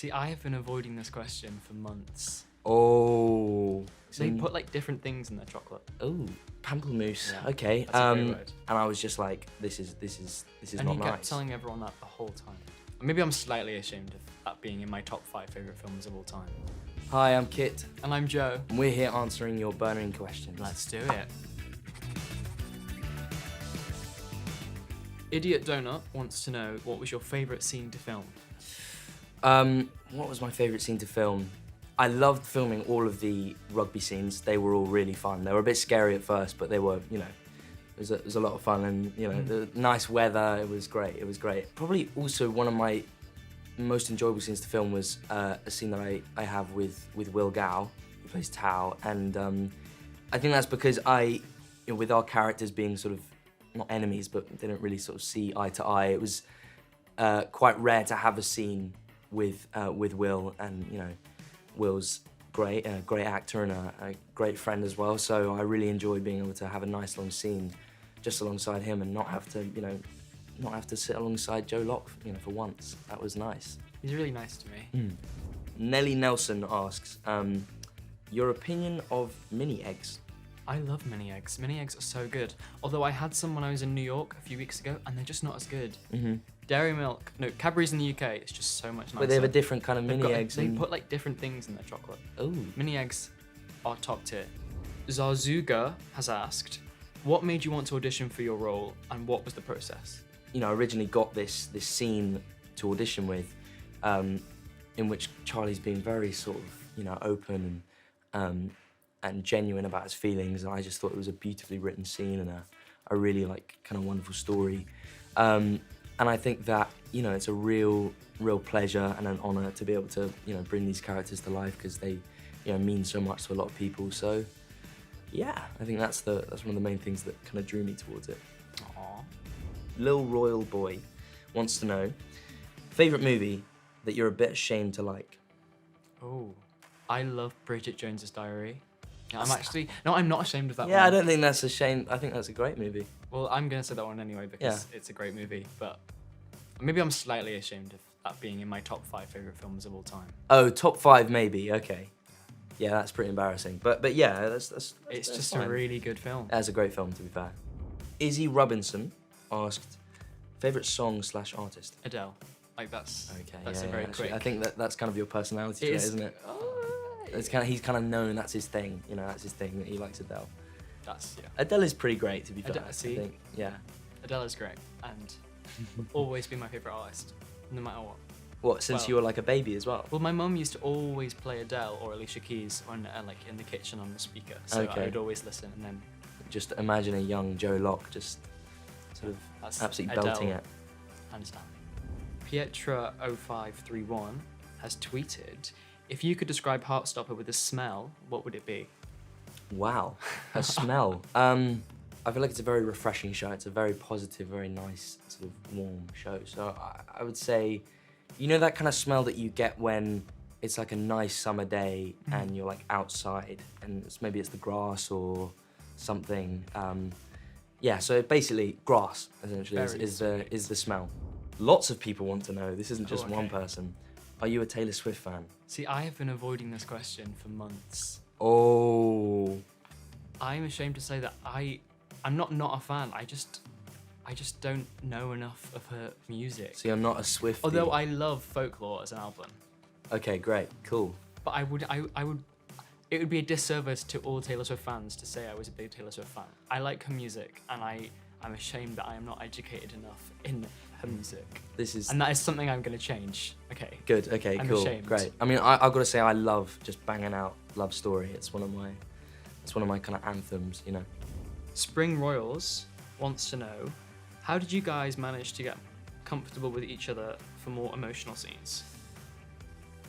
See, I have been avoiding this question for months. Oh. They put like different things in their chocolate. Oh, pamplemousse. Yeah, Okay. that's a great word. And I was just like, this is And not he nice. kept telling everyone that the whole time. Maybe I'm slightly ashamed of that being in my top 5 favourite films of all time. Hi, I'm Kit, And I'm Joe. and we're here answering your burning questions. Let's do it. Idiot Donut wants to know, what was your favourite scene to film? What was my favourite scene to film? I loved filming all of the rugby scenes. They were all really fun. They were a bit scary at first, but they were, it was a lot of fun, and the nice weather. It was great. It was great. Probably also one of my most enjoyable scenes to film was a scene that I have with Will Gow, who plays Tao, and I think that's because with our characters being sort of not enemies, but they don't really sort of see eye to eye. It was quite rare to have a scene with Will, and Will's great, a great actor and a great friend as well. So I really enjoyed being able to have a nice long scene just alongside him and not have to sit alongside Joe Locke, for once. That was nice. He's really nice to me. Nellie Nelson asks, your opinion of mini eggs? I love mini eggs. Mini eggs are so good. Although I had some when I was in New York a few weeks ago, and they're just not as good. Dairy milk, no, Cadbury's in the UK, it's just so much nicer. But they have a different kind of mini eggs. They put like different things in their chocolate. Oh. Mini eggs are top tier. Zazuga has asked, what made you want to audition for your role, and what was the process? I originally got this scene to audition with, in which Charlie's being very sort of, open and genuine about his feelings, and I just thought it was a beautifully written scene and a really kind of wonderful story. And I think that, it's a real pleasure and an honor to be able to, bring these characters to life, because they, mean so much to a lot of people. So, yeah, I think that's one of the main things that kind of drew me towards it. Aww. Lil Royal Boy wants to know, favorite movie that you're a bit ashamed to like? Oh, I love Bridget Jones's Diary. I'm not ashamed of that one. Yeah, I don't think that's a shame. I think that's a great movie. Well, I'm going to say that one anyway because it's a great movie, but maybe I'm slightly ashamed of that being in my top 5 favourite films of all time. Oh, top 5 maybe, okay. Yeah, that's pretty embarrassing. But yeah, that's It's that's just fine. a really good film. That's a great film, to be fair. Izzy Robinson asked, favourite song/artist? Adele. That's Okay, a very actually, quick. I think that's kind of your personality trait, isn't it? He's kind of known that's his thing. That's his thing, that he likes Adele. Adele is pretty great, to be fair. See? I think, yeah. Adele is great and will always be my favourite artist, no matter what. What, since you were like a baby as well? Well, my mum used to always play Adele or Alicia Keys on in the kitchen on the speaker, so Okay. I would always listen, and then Just imagine a young Joe Locke just sort of absolutely Adele, belting it. hands down. Pietra0531 has tweeted, if you could describe Heartstopper with a smell, what would it be? Wow, a smell. I feel like it's a very refreshing show. It's a very positive, very nice, sort of warm show. So I would say, that kind of smell that you get when it's like a nice summer day and you're like outside, and maybe it's the grass or something. Yeah, so basically grass essentially is the smell. Lots of people want to know. This isn't just one person. Are you a Taylor Swift fan? See, I have been avoiding this question for months. Oh. I'm ashamed to say that I'm not a fan. I just don't know enough of her music. So you're not a Swiftie? Although I love Folklore as an album. Okay, great, cool. But I would, it would be a disservice to all Taylor Swift fans to say I was a big Taylor Swift fan. I like her music, and I'm ashamed that I am not educated enough in her music. And that is something I'm going to change. Okay. Good. Okay. I'm cool. ashamed. Great. I mean, I've got to say, I love just banging out Love Story. It's one of my kind of anthems. Spring Royals wants to know, how did you guys manage to get comfortable with each other for more emotional scenes?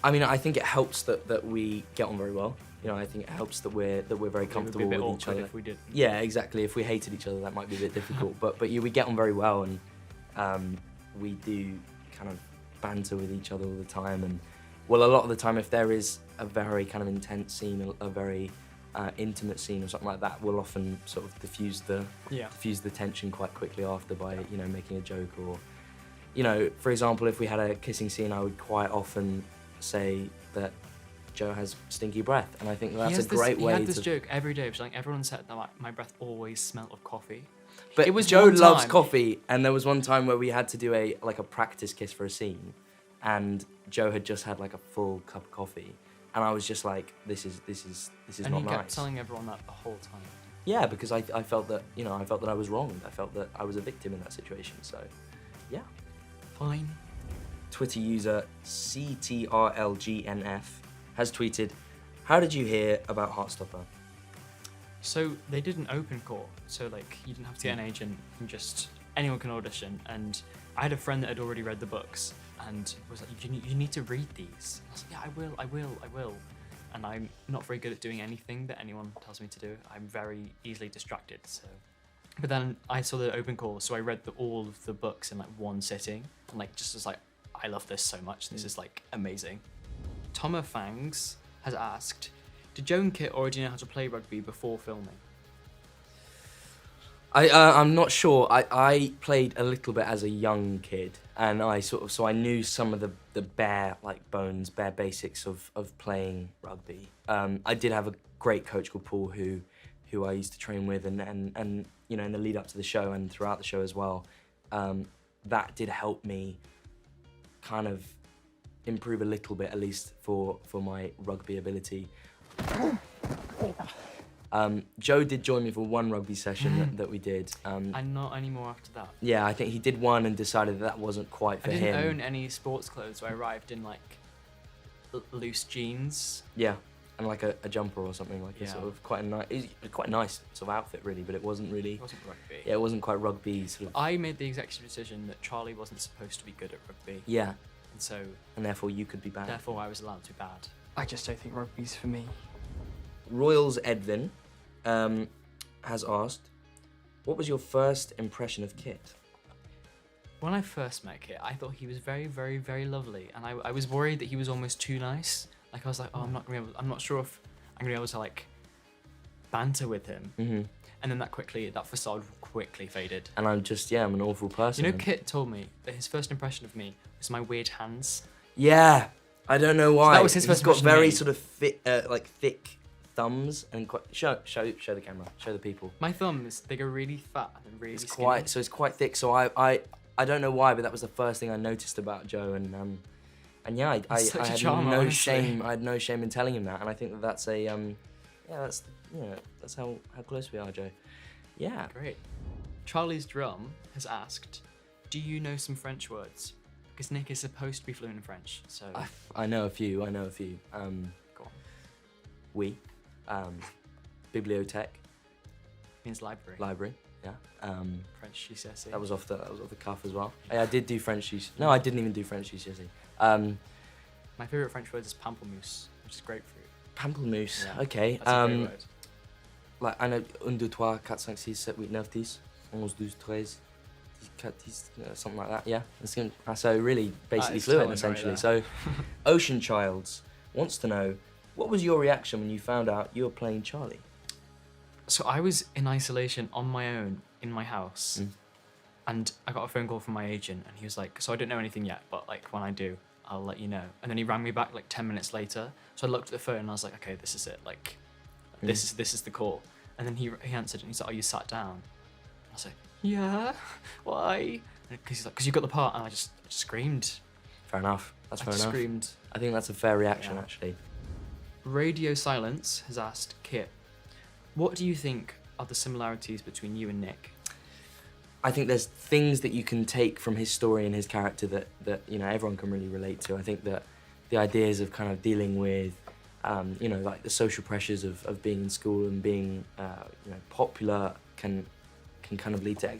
I mean, I think it helps that we get on very well. I think it helps that we're very comfortable with each other. If we didn't. Yeah, exactly. If we hated each other, that might be a bit difficult. but we get on very well, and we do kind of banter with each other all the time. And well, a lot of the time, if there is a very kind of intense scene, a very intimate scene or something like that, we'll often sort of diffuse the tension quite quickly after by making a joke, or for example, if we had a kissing scene, I would quite often say that Joe has stinky breath, and I think that's a He great way had this to. joke every day, which like everyone said that my breath always smelled of coffee. But It was Joe one loves time- coffee, and there was one time where we had to do a practice kiss for a scene, and Joe had just had like a full cup of coffee, and I was just like, this is And not he kept nice. telling everyone that the whole time. Yeah, because I felt that I was wronged. I felt that I was a victim in that situation. So, yeah. Fine. Twitter user CTRLGNF has tweeted, "How did you hear about Heartstopper?" So they did an open call, so like you didn't have to get an agent, and just anyone can audition. And I had a friend that had already read the books and was like, you need to read these. I was like, yeah, I will. And I'm not very good at doing anything that anyone tells me to do. I'm very easily distracted. So, but then I saw the open call, so I read all of the books in like one sitting, and like just was like, I love this so much. This is like amazing. Tomer Fangs has asked, did Joe and Kit already know how to play rugby before filming? I'm not sure. I played a little bit as a young kid, and so I knew some of the bare basics of playing rugby. I did have a great coach called Paul who I used to train with, and you know, in the lead up to the show and throughout the show as well. That did help me kind of improve a little bit, at least for my rugby ability. Joe did join me for one rugby session that we did. And not anymore after that. Yeah, I think he did one and decided that wasn't quite for I him. didn't own any sports clothes, so I arrived in like loose jeans. Yeah, and like a jumper or something, like a Yeah. sort of quite a nice sort of outfit really, but it wasn't really. It wasn't rugby. Yeah, it wasn't quite rugby sort of. I made the executive decision that Charlie wasn't supposed to be good at rugby, Yeah, and so and therefore you could be bad. therefore I was allowed to be bad. I just don't think rugby's for me. Royals Edvin has asked, what was your first impression of Kit? When I first met Kit, I thought he was very, very, very lovely, and I was worried that he was almost too nice. Like I was like, oh, I'm not sure if I'm gonna be able to like banter with him. Mm-hmm. And then that facade quickly faded. And I'm an awful person. You know, Kit told me that his first impression of me was my weird hands. Yeah, I don't know why. that was his first He's got impression of very me. sort of thick thumbs and quite. Show the camera. Show the people. My thumbs, they go really fat and really It's skinny. it's quite thick. So I don't know why, but that was the first thing I noticed about Joe, and yeah, I Such a had charmer, no honestly. shame. I had no shame in telling him that, and I think that's that's how close we are, Joe. Yeah. Great. Charlie's Drum has asked, do you know some French words? Because Nick is supposed to be fluent in French, so I know a few. go on. Oui. Bibliothèque. Means library. Library. Yeah. French GCSE. That was off the cuff as well. I did do French GCSE. No, I didn't even do French GCSE. My favourite French word is pamplemousse, which is grapefruit. Pamplemousse. Yeah, Okay. That's a great word. Like I know 1, 2, 3, 4, 5, 6, 7, 8, 9, 10, 11, 12, 13, 14, something like that. Yeah. So really, basically is fluent telling right essentially. there. So, Ocean Childs wants to know, what was your reaction when you found out you were playing Charlie? So I was in isolation on my own in my house, and I got a phone call from my agent, and he was like, so I don't know anything yet, but like when I do, I'll let you know. And then he rang me back like 10 minutes later. So I looked at the phone and I was like, okay, this is it. Like, this is the call. And then he answered and he's like, are you sat down? I was like, yeah. Why? Because he's like, because you got the part. And I just screamed. Fair enough. That's I fair just enough. screamed. I think that's a fair reaction, Yeah. actually. Radio Silence has asked Kit, what do you think are the similarities between you and Nick? I think there's things that you can take from his story and his character that you know everyone can really relate to. I think that the ideas of kind of dealing with you know, like the social pressures of being in school and being you know, popular can kind of lead to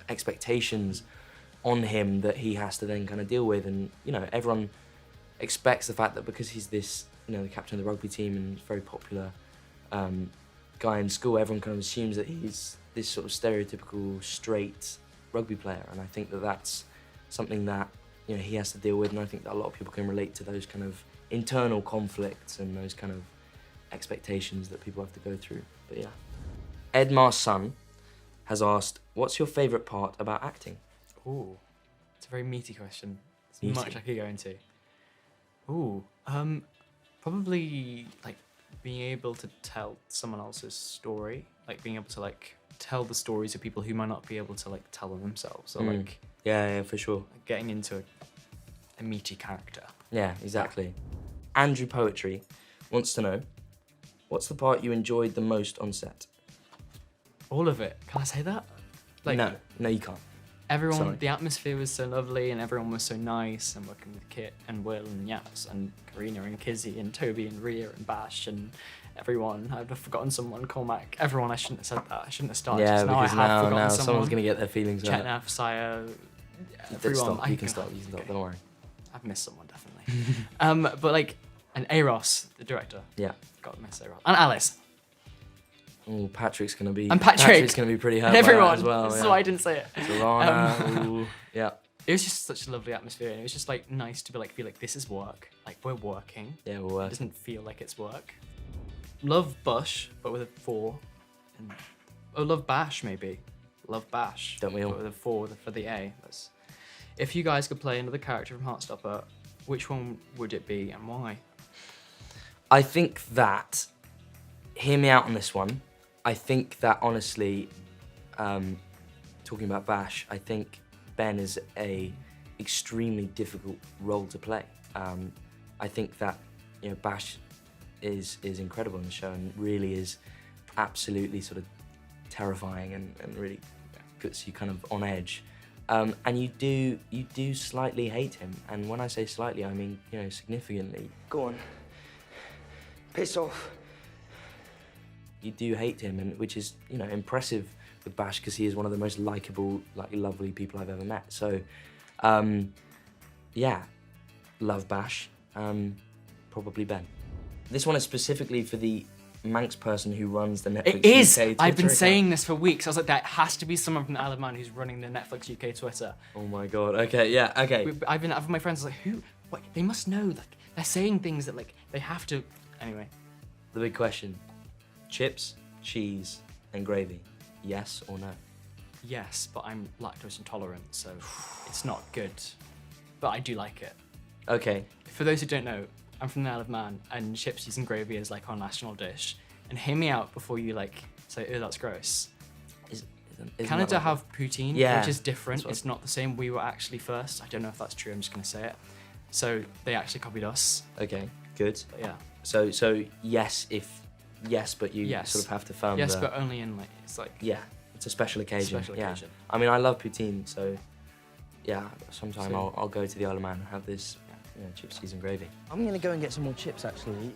expectations on him that he has to then kind of deal with. And you know, everyone expects the fact that because he's this, you know, the captain of the rugby team and very popular guy in school, everyone kind of assumes that he's this sort of stereotypical straight rugby player. And I think that that's something that, you know, he has to deal with, and I think that a lot of people can relate to those kind of internal conflicts and those kind of expectations that people have to go through. But yeah. Edmar's son has asked, what's your favourite part about acting? Ooh, it's a very meaty question. Meaty. There's much I could go into. Ooh, Probably like being able to tell someone else's story, like being able to like tell the stories of people who might not be able to like tell them themselves, or like Yeah, for sure. getting into a meaty character. Yeah, exactly. Andrew Poetry wants to know, what's the part you enjoyed the most on set? All of it. Can I say that? Like, No, you can't. everyone, Sorry. the atmosphere was so lovely, and everyone was so nice, and working with Kit and Will and Yaps and Karina and Kizzy and Toby and Rhea and Bash and everyone. I've forgotten someone, Cormac. Everyone, I shouldn't have said that. I shouldn't have started. Yeah, just now I because have now forgotten someone's someone. going to get their feelings hurt. Chetnaf, Saya, Stop, everyone. you can stop, Okay. don't worry. I've missed someone, definitely. But like, and Eros, the director. Yeah. God, I miss Eros. And Alice. Oh, Patrick's going to be... And Patrick. Patrick's going to be pretty hurt And by that everyone. as well. This is yeah. why I didn't say it. Sorana, ooh, yeah. It was just such a lovely atmosphere, and it was just like nice to be like feel like this is work. Like we're working. Yeah, we'll It work. doesn't feel like it's work. Love Bush, but with a 4. And, love Bash maybe. Love Bash. Don't we all? But with a 4 for the A. If you guys could play another character from Heartstopper, which one would it be and why? I think that, hear me out on this one, I think that honestly, talking about Bash, I think Ben is a extremely difficult role to play. I think that, you know, Bash is incredible in the show and really is absolutely sort of terrifying and really puts you kind of on edge. And you do slightly hate him, and when I say slightly, I mean, you know, significantly. Go on. Piss off. You do hate him, and which is, you know, impressive with Bash because he is one of the most likable, like lovely people I've ever met. So, yeah, love Bash. Probably Ben. This one is specifically for the Manx person who runs the Netflix It is! UK I've Twitter been account. saying this for weeks. I was like, that has to be someone from the Isle of Man who's running the Netflix UK Twitter. Oh my god. Okay. Yeah. Okay. I've been my friends are like, who? What? They must know. Like they're saying things that like they have to. Anyway, The big question: chips, cheese, and gravy. Yes or no? yes, but I'm lactose intolerant, so it's not good. But I do like it. Okay. For those who don't know, I'm from the Isle of Man, and chips, cheese, and gravy is like our national dish. And hear me out before you like say, "Oh, that's gross." Isn't Canada that like have poutine, Yeah, which is different. that's what- It's not the same. We were actually first. I don't know if that's true. I'm just gonna say it. So they actually copied us. Okay. Good. But yeah. So yes, but you Yes. sort of have to firm Yes, the... but only in like it's like Yeah, it's a special occasion. special yeah. occasion. I mean, I love poutine, so yeah, sometime So- I'll go to the Isle of Man and have this, you know, chips, cheese, and gravy. I'm gonna go and get some more chips, actually.